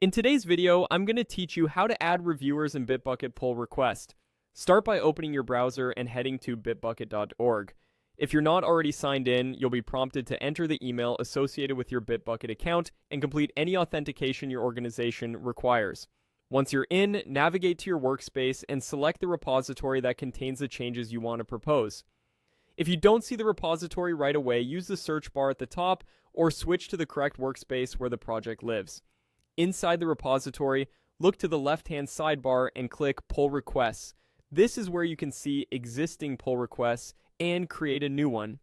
In today's video, I'm going to teach you how to add reviewers in Bitbucket pull request. Start by opening your browser and heading to bitbucket.org. If you're not already signed in, you'll be prompted to enter the email associated with your Bitbucket account and complete any authentication your organization requires. Once you're in, navigate to your workspace and select the repository that contains the changes you want to propose. If you don't see the repository right away, use the search bar at the top or switch to the correct workspace where the project lives. Inside the repository, look to the left-hand sidebar and click Pull Requests. This is where you can see existing pull requests and create a new one.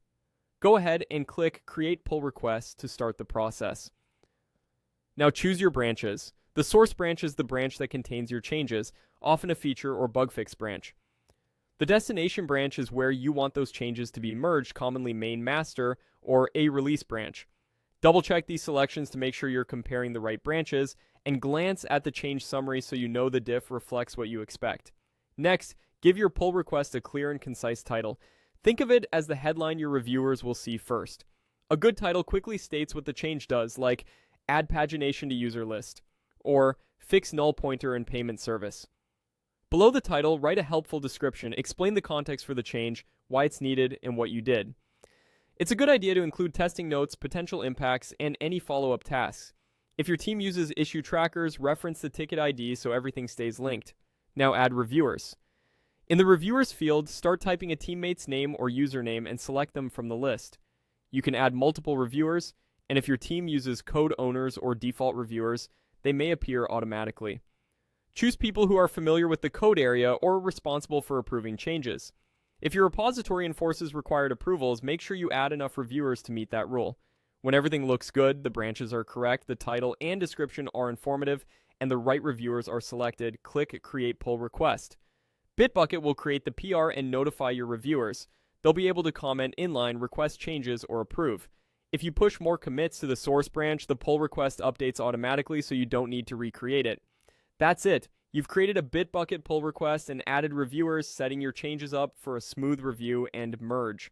Go ahead and click Create Pull Request to start the process. Now choose your branches. The source branch is the branch that contains your changes, often a feature or bug fix branch. The destination branch is where you want those changes to be merged, commonly main master or a release branch. Double check these selections to make sure you're comparing the right branches, and glance at the change summary so you know the diff reflects what you expect. Next, give your pull request a clear and concise title. Think of it as the headline your reviewers will see first. A good title quickly states what the change does, like add pagination to user list, or fix null pointer in payment service. Below the title, write a helpful description, explain the context for the change, why it's needed, and what you did. It's a good idea to include testing notes, potential impacts, and any follow-up tasks. If your team uses issue trackers, reference the ticket ID so everything stays linked. Now add reviewers. In the reviewers field, start typing a teammate's name or username and select them from the list. You can add multiple reviewers, and if your team uses code owners or default reviewers, they may appear automatically. Choose people who are familiar with the code area or responsible for approving changes. If your repository enforces required approvals, make sure you add enough reviewers to meet that rule. When everything looks good, the branches are correct, the title and description are informative, and the right reviewers are selected, click Create Pull Request. Bitbucket will create the PR and notify your reviewers. They'll be able to comment inline, request changes, or approve. If you push more commits to the source branch, the pull request updates automatically so you don't need to recreate it. That's it. You've created a Bitbucket pull request and added reviewers, setting your changes up for a smooth review and merge.